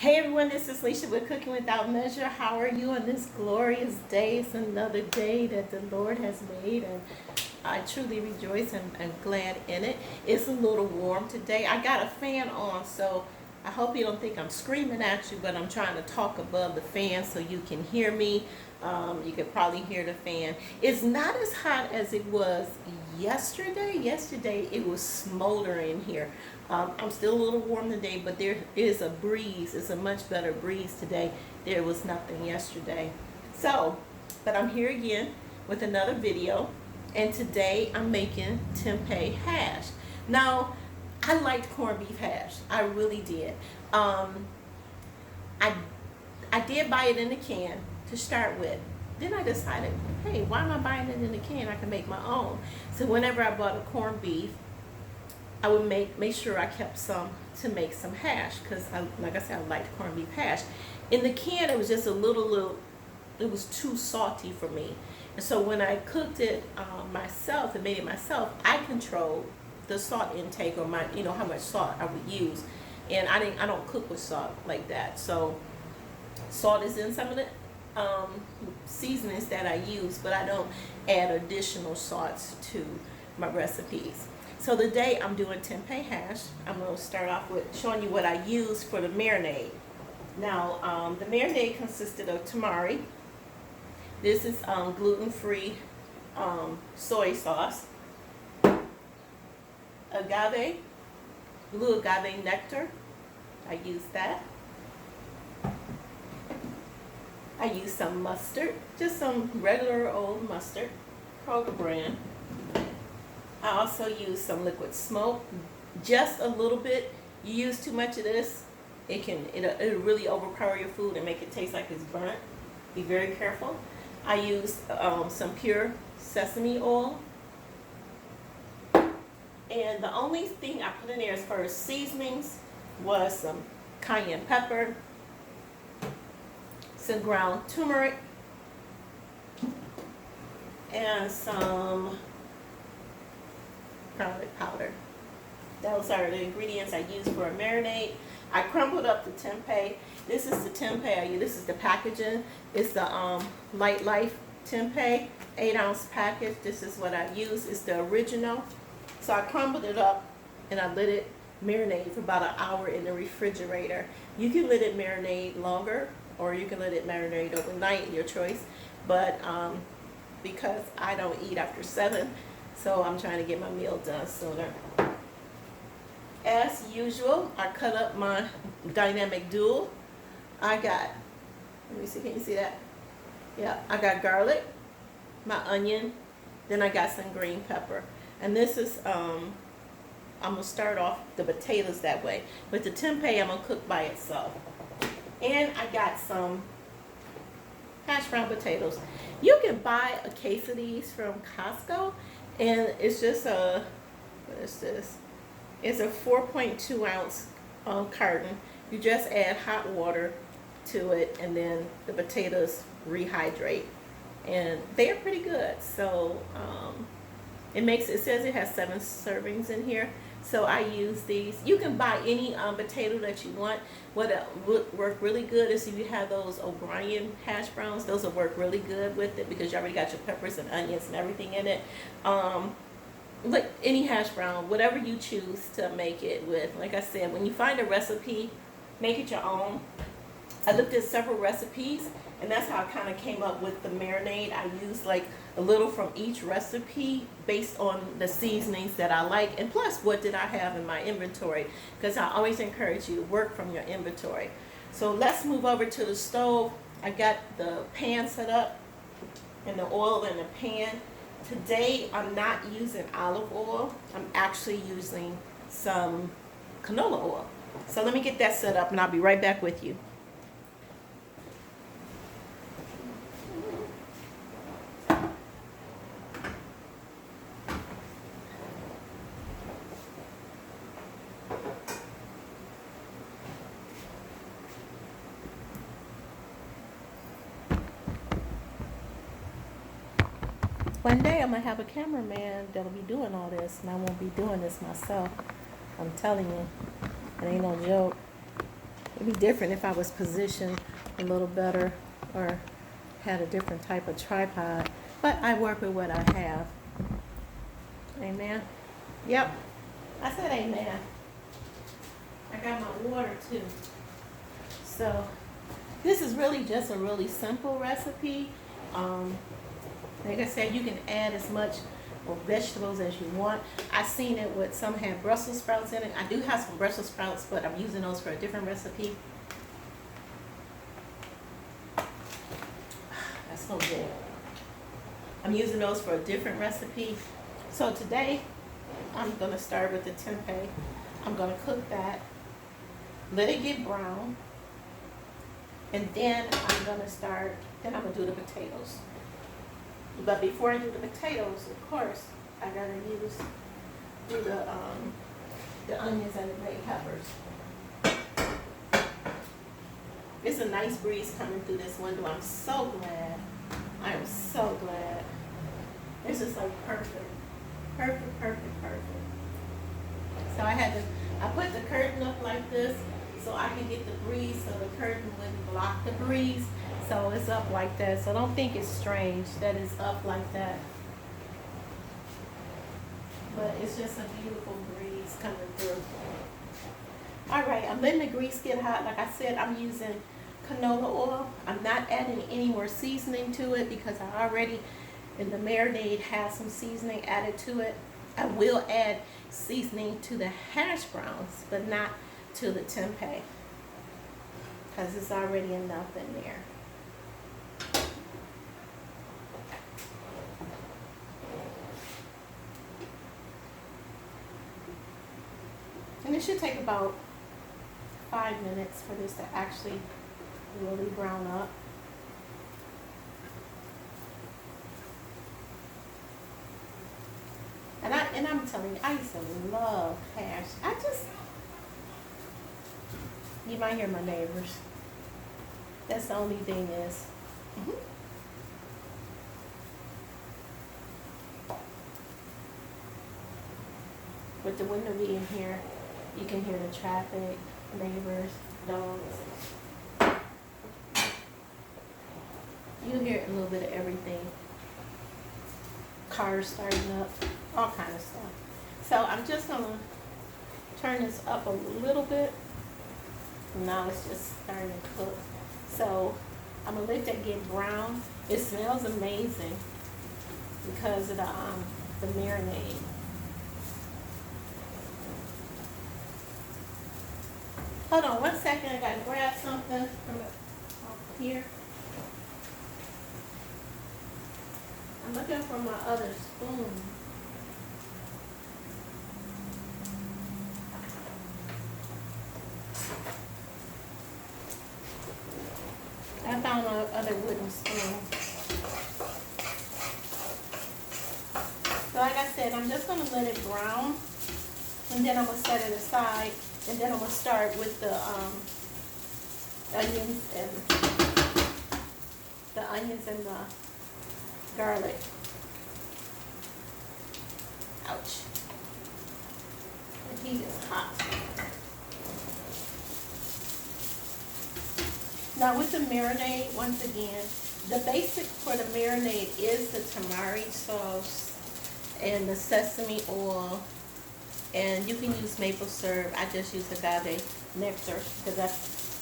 Hey everyone, this is Leisha with Cooking Without Measure. How are you on this glorious day? It's another day that the Lord has made, and I truly rejoice and am glad in it. It's a little warm today. I got a fan on, so I hope you don't think I'm screaming at you, but I'm trying to talk above the fan so you can hear me. You could probably hear the fan. It's not as hot as it was yesterday. Yesterday it was smoldering here. I'm still a little warm today, but there is a breeze. It's a much better breeze today. There was nothing yesterday. So, but I'm here again with another video, and today I'm making tempeh hash. Now, I liked corned beef hash. I really did. I I did buy it in a can to start with. Then I decided, hey, why am I buying it in a can? I can make my own. So whenever I bought a corned beef, I would make sure I kept some to make some hash because, like I said, I liked corned beef hash. In the can, it was just a little, it was too salty for me. And so when I cooked it myself and made it myself, I controlled the salt intake, or how much salt I would use. And I don't cook with salt like that. So salt is in some of the seasonings that I use, but I don't add additional salts to my recipes. So today I'm doing tempeh hash. I'm going to start off with showing you what I use for the marinade. Now, the marinade consisted of tamari. This is gluten-free soy sauce, agave, blue agave nectar. I use that. I use some mustard, just some regular old mustard, Kroger brand. I also use some liquid smoke, just a little bit. You use too much of this, it'll really overpower your food and make it taste like it's burnt. Be very careful. I use some pure sesame oil. And the only thing I put in there as far as seasonings was some cayenne pepper, some ground turmeric, and some garlic powder. Those are the ingredients I use for a marinade. I crumbled up the tempeh. This is the tempeh I use. This is the packaging. It's the Light Life tempeh, 8-ounce package. This is what I use. It's the original. So I crumbled it up and I let it marinate for about an hour in the refrigerator. You can let it marinate longer, or you can let it marinate overnight, your choice. But because I don't eat after 7, so I'm trying to get my meal done sooner. As usual, I cut up my dynamic dual. Let me see, can you see that? Yeah, I got garlic, my onion, then I got some green pepper. And this is, I'm gonna start off the potatoes that way. But the tempeh I'm gonna cook by itself. And I got some hash brown potatoes. You can buy a case of these from Costco, and it's just what is this? It's a 4.2 ounce carton. You just add hot water to it, and then the potatoes rehydrate, and they're pretty good. So it says it has 7 servings in here. So I use these. You can buy any potato that you want. What would work really good is if you have those O'Brien hash browns. Those will work really good with it because you already got your peppers and onions and everything in it. Like any hash brown, whatever you choose to make it with. Like I said, when you find a recipe, make it your own. I looked at several recipes, and that's how I kind of came up with the marinade. I used like a little from each recipe based on the seasonings that I like, and plus what did I have in my inventory, because I always encourage you to work from your inventory. So let's move over to the stove. I got the pan set up and the oil in the pan. Today I'm not using olive oil. I'm actually using some canola oil. So let me get that set up and I'll be right back with you. One day I'm going to have a cameraman that'll be doing all this, and I won't be doing this myself. I'm telling you, it ain't no joke. It'd be different if I was positioned a little better or had a different type of tripod. But I work with what I have. Amen. Yep. I said amen. I got my water too. So this is really just a really simple recipe. Like I said, you can add as much vegetables as you want. I've seen it with some have Brussels sprouts in it. I do have some Brussels sprouts, but I'm using those for a different recipe. That's so good. I'm using those for a different recipe. So today, I'm going to start with the tempeh. I'm going to cook that, let it get brown, and then I'm going to do the potatoes. But before I do the potatoes, of course, I got to do the onions and the red peppers. It's a nice breeze coming through this window. I'm so glad. I am so glad. It's just like perfect. Perfect, perfect, perfect. So I put the curtain up like this so I can get the breeze so the curtain wouldn't block the breeze. So it's up like that. So don't think it's strange that it's up like that. But it's just a beautiful breeze coming through. All right, I'm letting the grease get hot. Like I said, I'm using canola oil. I'm not adding any more seasoning to it because I already, in the marinade, have some seasoning added to it. I will add seasoning to the hash browns, but not to the tempeh because there's already enough in there. And it should take about 5 minutes for this to actually really brown up. And I'm telling you, I used to love hash. You might hear my neighbors. That's the only thing is. With the window being here, you can hear the traffic, neighbors, dogs. You hear a little bit of everything. Cars starting up, all kind of stuff. So I'm just gonna turn this up a little bit. Now it's just starting to cook. So I'm gonna let that get brown. It smells amazing because of the marinade. Hold on 1 second, I gotta grab something from up here. I'm looking for my other spoon. I found my other wooden spoon. So like I said, I'm just gonna let it brown and then I'm gonna set it aside. And then I'm going to start with the onions and the garlic. Ouch. The heat is hot. Now with the marinade, once again, the basic for the marinade is the tamari sauce and the sesame oil. And you can use maple syrup. I just use agave nectar because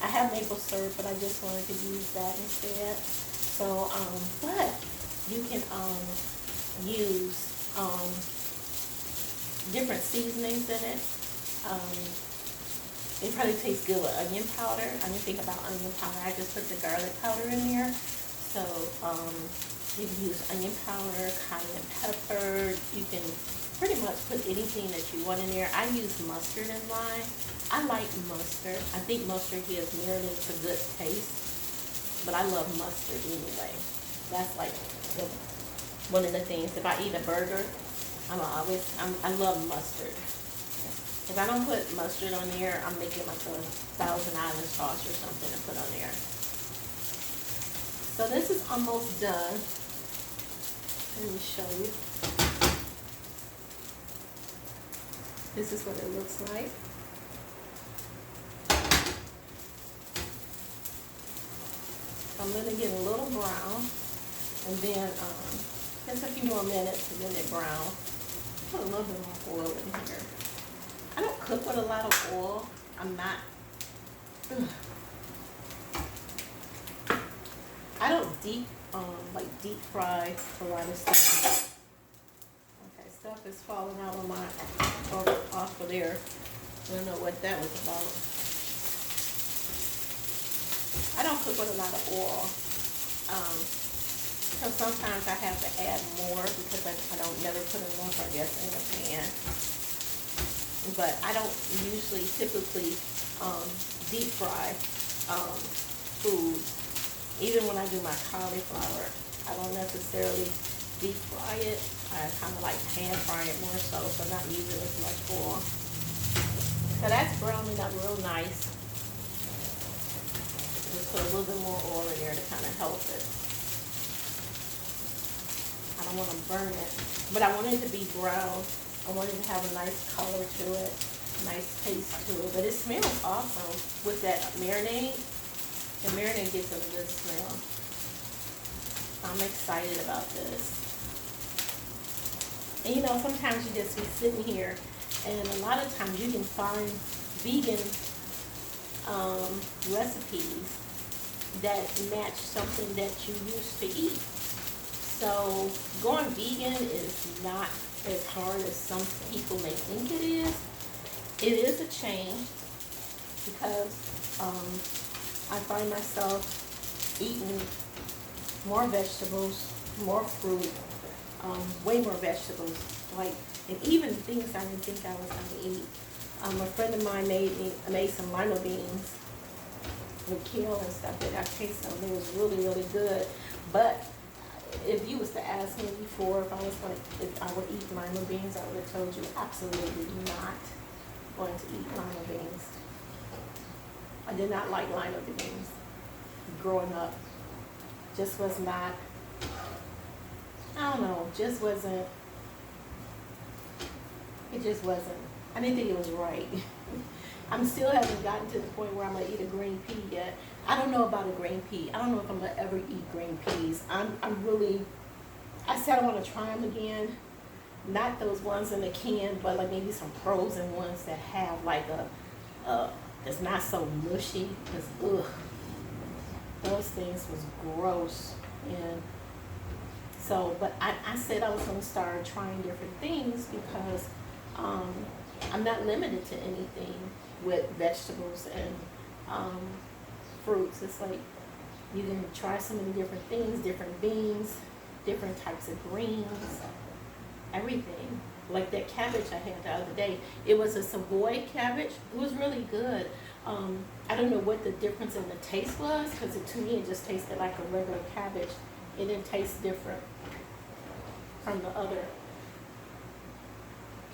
I have maple syrup, but I just wanted to use that instead. So, but you can use different seasonings in it. It probably tastes good with onion powder. I didn't think about onion powder. I just put the garlic powder in there. So you can use onion powder, cayenne pepper. You can pretty much put anything that you want in there. I use mustard in mine. I like mustard. I think mustard gives marinades a good taste, but I love mustard anyway. That's like one of the things. If I eat a burger, I love mustard. If I don't put mustard on there, I'm making like a Thousand Island sauce or something to put on there. So this is almost done. Let me show you. This is what it looks like. So I'm gonna get a little brown, and then just a few more minutes, and then they brown. Put a little bit more oil in here. I don't cook with a lot of oil. I'm not. Ugh. I don't deep fry a lot of stuff. Okay, stuff is falling out of my off of there. I don't know what that was about. I don't cook with a lot of oil. Because sometimes I have to add more because I don't never put enough, I guess, in the pan. But I don't usually typically deep fry foods. Even when I do my cauliflower, I don't necessarily deep fry it. I kind of like pan fry it more so not using as much oil. So that's browning up real nice. Just put a little bit more oil in there to kind of help it. I don't want to burn it, but I want it to be brown. I want it to have a nice color to it, nice taste to it. But it smells awesome with that marinade. The marinade gives it a good smell. I'm excited about this. And you know, sometimes you just be sitting here, and a lot of times you can find vegan recipes that match something that you used to eat. So going vegan is not as hard as some people may think it is. It is a change because I find myself eating more vegetables, more fruit, way more vegetables, and even things I didn't think I was going to eat. A friend of mine made some lima beans with kale and stuff that I tasted them. It was really, really good. But if you was to ask me before if I would eat lima beans, I would have told you absolutely not going to eat lima beans. I did not like lima beans growing up. Just was not, I don't know, it just wasn't, I didn't think it was right. I'm still haven't gotten to the point where I'm going to eat a green pea yet. I don't know about a green pea. I don't know if I'm going to ever eat green peas. I said I want to try them again. Not those ones in the can, but like maybe some frozen ones that have like that's not so mushy. Because, ugh, those things was gross. And so, but I said I was going to start trying different things because I'm not limited to anything with vegetables and fruits. It's like you can try so many different things, different beans, different types of greens, everything. Like that cabbage I had the other day. It was a Savoy cabbage. It was really good. I don't know what the difference in the taste was because to me it just tasted like a regular cabbage. It didn't taste different from the other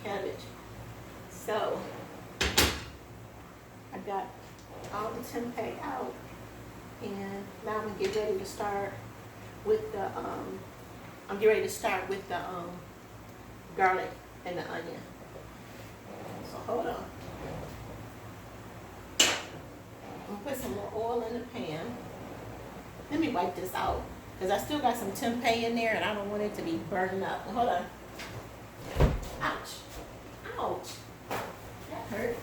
cabbage. So I got all the tempeh out, and now I'm gonna get ready to start with the garlic and the onion. So hold on. I'm gonna put some more oil in the pan. Let me wipe this out because I still got some tempeh in there and I don't want it to be burning up. Hold on. Ouch. Ouch. That hurt.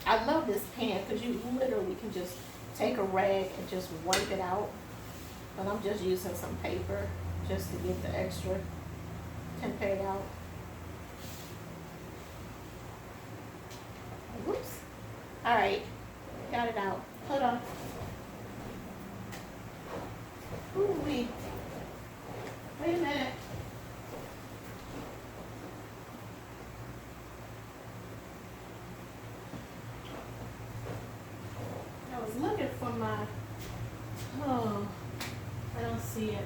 I love this pan because you literally can just take a rag and just wipe it out. But I'm just using some paper just to get the extra tempeh out. Whoops. All right, got it out. Hold on. Ooh, wait a minute. I was looking for my, I don't see it.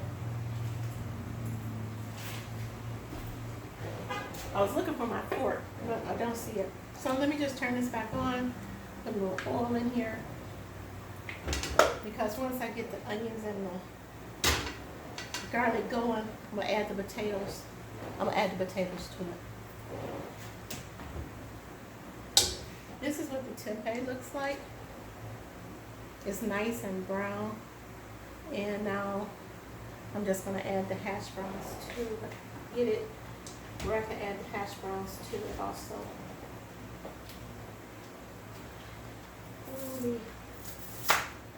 I was looking for my fork, but I don't see it. So let me just turn this back on. Put a little oil in here. Because once I get the onions and the garlic going, I'm going to add the potatoes. I'm going to add the potatoes to it. This is what the tempeh looks like. It's nice and brown. And now I'm just gonna add the hash browns to it. Get it where I can add the hash browns to it also. Ooh,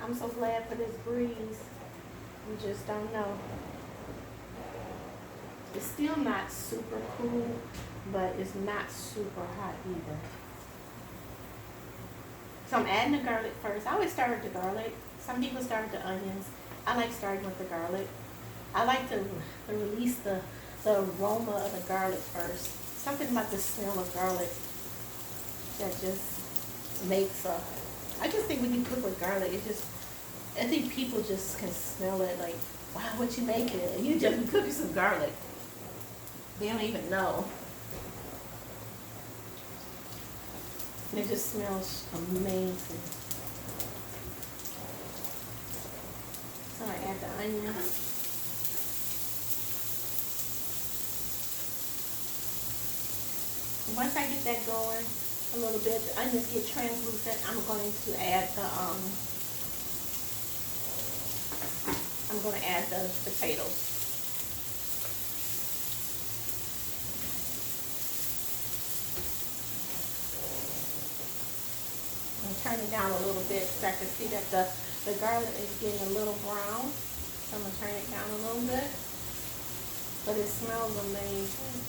I'm so glad for this breeze. You just don't know. It's still not super cool, but it's not super hot either. So I'm adding the garlic first. I always start with the garlic. Some people start with the onions. I like starting with the garlic. I like to release the aroma of the garlic first. Something about the smell of garlic that just makes I just think when you cook with garlic, I think people just can smell it like, wow, what you making? And you just cooking some garlic. They don't even know. And it just smells amazing. So I add the onion. Once I get that going a little bit, the onions get translucent, I'm going to add the potatoes. And turn it down a little bit so I can see that the garlic is getting a little brown. So I'm gonna turn it down a little bit. But it smells amazing.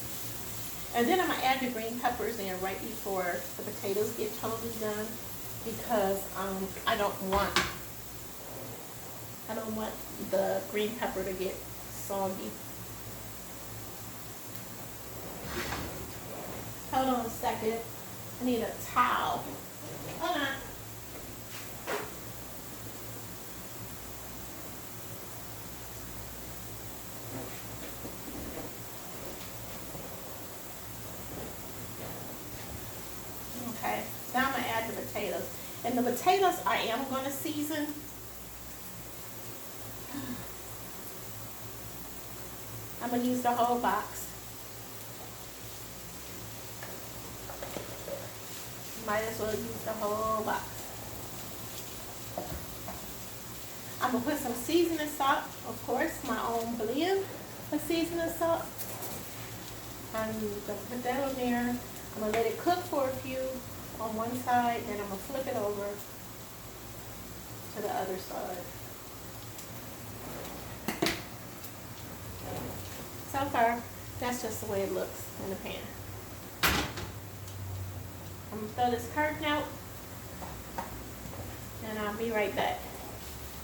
And then I'm gonna add the green peppers in right before the potatoes get totally done, because I don't want the green pepper to get soggy. Hold on a second. I need a towel. Hold on. Okay, now I'm gonna add the potatoes. And the potatoes I am gonna season. I'm gonna use the whole box. Might as well use the whole box. I'm gonna put some seasoning salt, of course, my own blend of seasoning salt. I'm gonna put that on there. I'm gonna let it cook for a few on one side, then I'm gonna flip it over to the other side. So far, that's just the way it looks in the pan. I'm gonna throw this curtain out, and I'll be right back.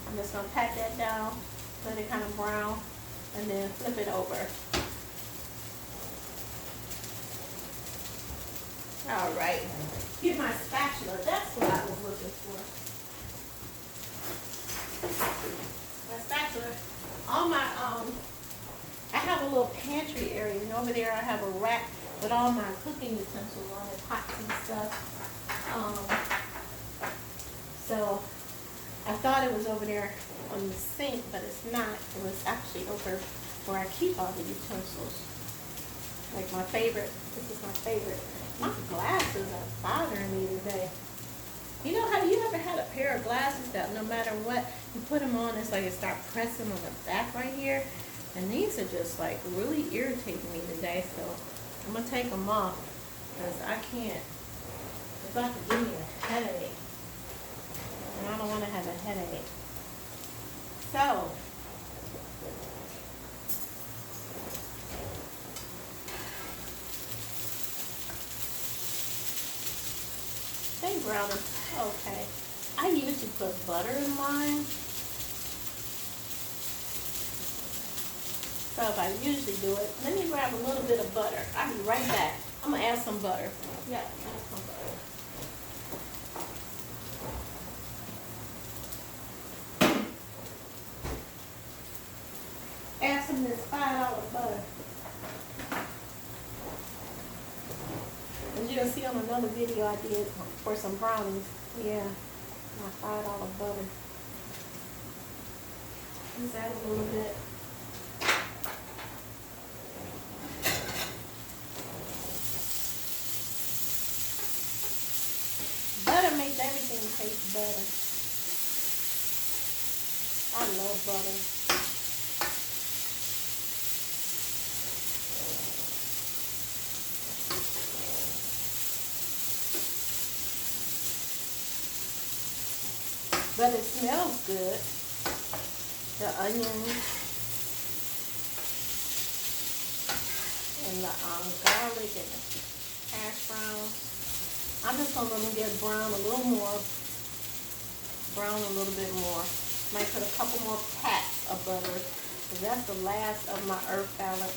I'm just gonna pat that down, let it kind of brown, and then flip it over. All right, get my spatula. That's what I was looking for. My spatula. All my I have a little pantry area, and over there I have a rack with all my cooking utensils on it, pots and stuff. So I thought it was over there on the sink, but it's not. It was actually over where I keep all the utensils. Like my favorite. This is my favorite. My glasses are bothering me today. You know how you ever had a pair of glasses that no matter what you put them on, it's like it start pressing on the back right here, and these are just like really irritating me today. So I'm gonna take them off because I can't. It's about to give me a headache, and I don't want to have a headache. So they brown okay. I usually put butter in mine. So if I usually do it, let me grab a little bit of butter. I'll be right back. I'm gonna add some butter. Yeah, add some butter. Add some of this $5 butter. As you can see on another video I did for some brownies. Yeah, my $5 butter. Just add a little bit. Butter makes everything taste better. I love butter. But it smells good. The onions and the garlic and the hash browns. I'm just gonna let them get brown a little more. Brown a little bit more. Might put a couple more pats of butter, because that's the last of my earth balance.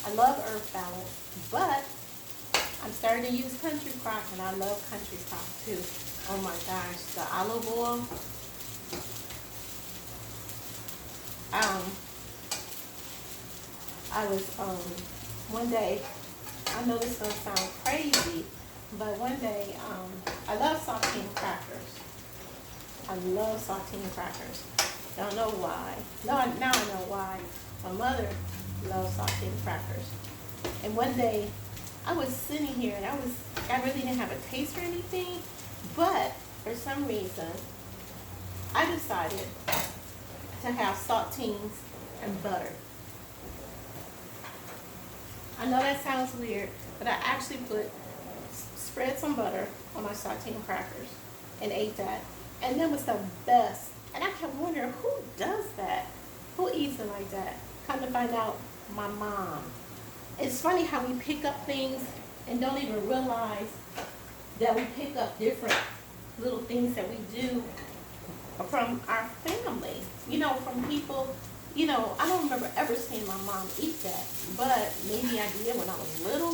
I love earth balance, but I'm starting to use country crock, and I love country crock too. Oh my gosh, the olive oil. I was one day, I know this is gonna sound crazy, but one day I love saltine crackers. I love saltine crackers. Don't know why. No, now I know why. My mother loves saltine crackers. And one day I was sitting here and I really didn't have a taste for anything, but for some reason I decided to have saltines and butter. I know that sounds weird, but I actually spread some butter on my saltine crackers and ate that. And that was the best. And I kept wondering, who does that? Who eats it like that? Come to find out, my mom. It's funny how we pick up things and don't even realize that we pick up different little things that we do from our family. You know, from people, you know, I don't remember ever seeing my mom eat that, but maybe I did when I was little,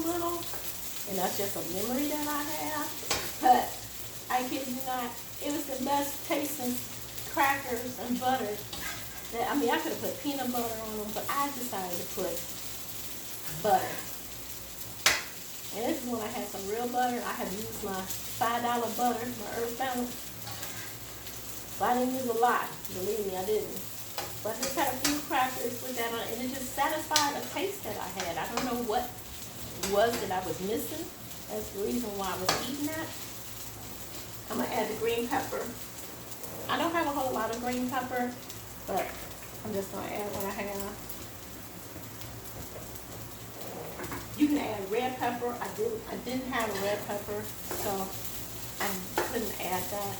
and that's just a memory that I have. But I kid you not, it was the best tasting crackers and butter. I mean, I could have put peanut butter on them, but I decided to put butter. And this is when I had some real butter. I had used my $5 butter, my Earth Balance. So I didn't use a lot. Believe me, I didn't. But I just had a few crackers with that on, and it just satisfied the taste that I had. I don't know what it was that I was missing. That's the reason why I was eating that. I'm gonna add the green pepper. I don't have a whole lot of green pepper, but I'm just gonna add what I have. You can add red pepper. I didn't have a red pepper, so I couldn't add that.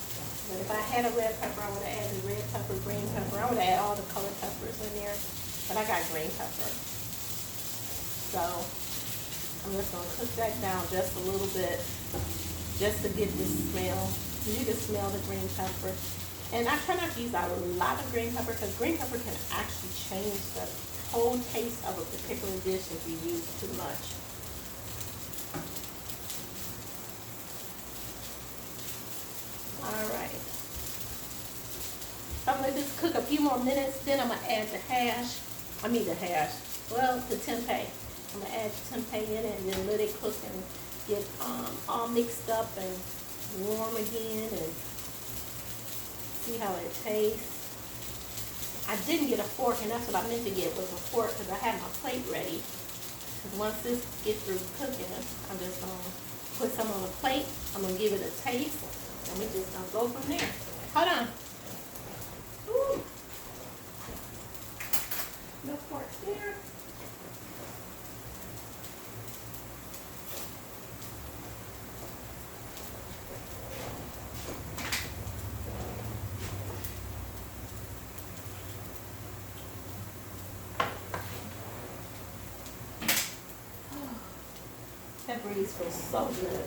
But if I had a red pepper, I would have added red pepper, green pepper. I would have added all the colored peppers in there, but I got green pepper. So I'm just gonna cook that down just a little bit, just to get this smell. You can smell the green pepper. And I try not to use a lot of green pepper, because green pepper can actually change the whole taste of a particular dish if you use too much. Alright. So I'm going to just cook a few more minutes, then I'm going to add the tempeh. I'm going to add the tempeh in it and then let it cook and get all mixed up and warm again and see how it tastes. I didn't get a fork, and that's what I meant to get, was a fork, because I had my plate ready. Because once this gets through cooking, I'm just going to put some on the plate. I'm going to give it a taste, and we're just going to go from there. Hold on. Ooh. No forks there. That breeze feels so good.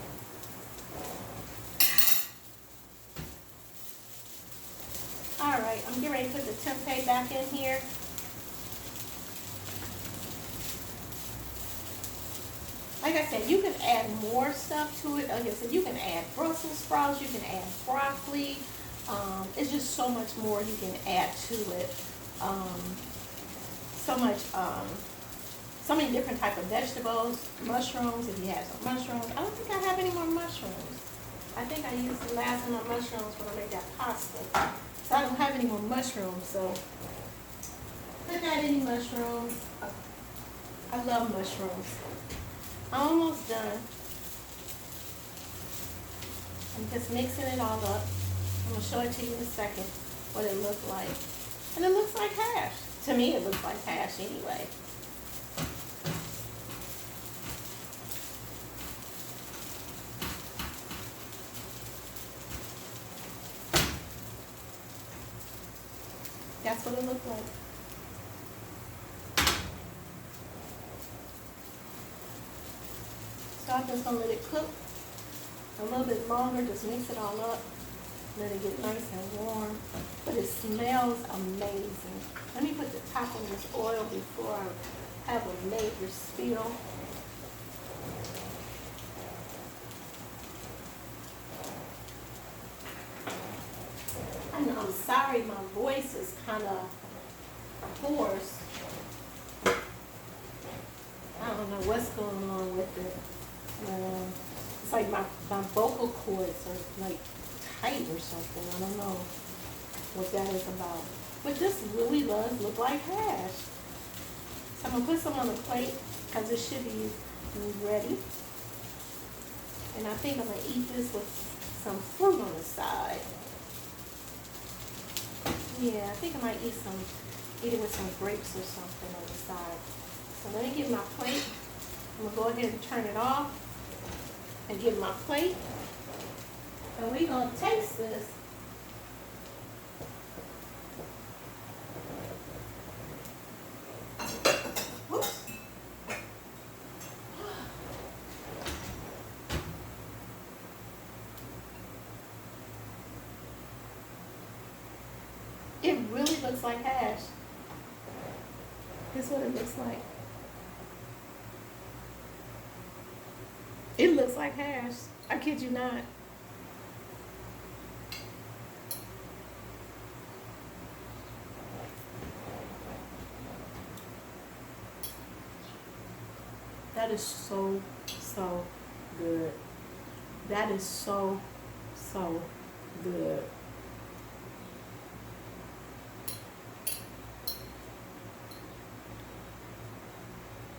Alright, I'm getting ready to put the tempeh back in here. Like I said, you can add more stuff to it. Like I said, you can add Brussels sprouts, you can add broccoli. It's just so much more you can add to it. So many different type of vegetables, mushrooms, if you have some mushrooms. I don't think I have any more mushrooms. I think I used the last of my mushrooms when I made that pasta. So I don't have any more mushrooms, so couldn't add any mushrooms. I love mushrooms. I'm almost done. I'm just mixing it all up. I'm going to show it to you in a second what it looks like. And it looks like hash. To me, it looks like hash anyway. That's what it looks like. So I'm just gonna let it cook a little bit longer, just mix it all up, let it get nice and warm. But it smells amazing. Let me put the top on this oil before I have a major spill. And I'm sorry, my voice is kind of hoarse. I don't know what's going on with it. It's like my vocal cords are like tight or something. I don't know what that is about. But this really does look like hash. So I'm going to put some on the plate because it should be ready. And I think I'm going to eat this with some fruit on the side. Yeah, I think I might eat it with some grapes or something on the side. So let me get my plate. I'm going to go ahead and turn it off and get my plate. And we're going to taste this. Whoops. It really looks like hash. This is what it looks like. It looks like hash. I kid you not. That is so, so good. That is so, so good.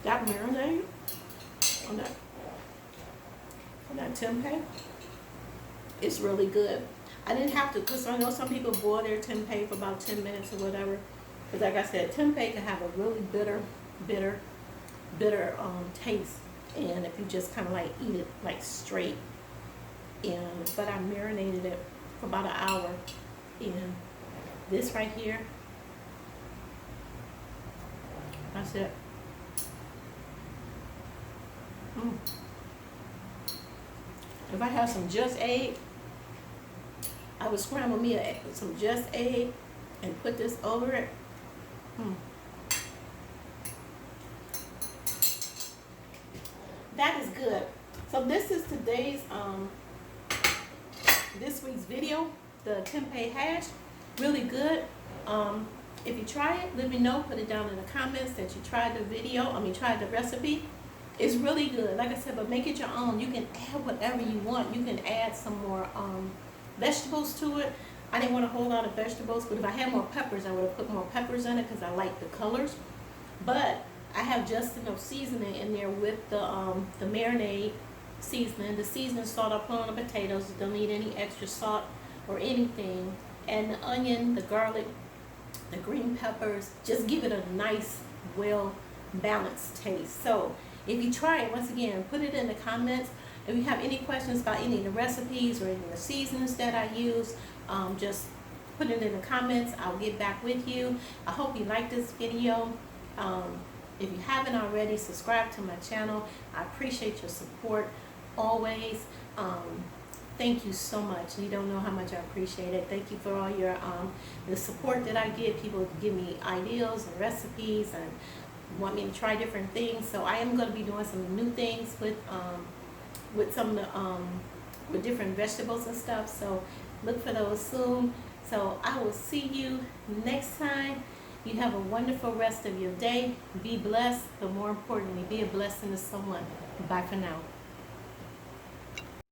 That marinade on that tempeh is really good. I didn't have to, because I know some people boil their tempeh for about 10 minutes or whatever. But like I said, tempeh can have a really bitter taste. And if you just kind of like eat it like straight. But I marinated it for about an hour. And this right here, that's it. If I have some just egg, I would scramble me some just egg and put this over it. That is good. So this is today's this week's video, the tempeh hash. Really good. If you try it, let me know. Put it down in the comments that you tried the tried the recipe. It's really good, like I said, but make it your own. You can add whatever you want. You can add some more vegetables to it. I didn't want a whole lot of vegetables, but if I had more peppers, I would have put more peppers in it because I like the colors. But I have just enough seasoning in there with the marinade seasoning. The seasoning salt I put on the potatoes. You don't need any extra salt or anything. And the onion, the garlic, the green peppers, just give it a nice, well-balanced taste. So if you try it, once again, put it in the comments. If you have any questions about any of the recipes or any of the seasonings that I use, just put it in the comments. I'll get back with you. I hope you like this video. If you haven't already, subscribe to my channel. I appreciate your support always. Thank you so much. You don't know how much I appreciate it. Thank you for all your the support that I get. People give me ideas and recipes and want me to try different things. So I am going to be doing some new things with some of the with different vegetables and stuff. So look for those soon. So I will see you next time. You have a wonderful rest of your day. Be blessed, but more importantly, be a blessing to someone. Bye for now.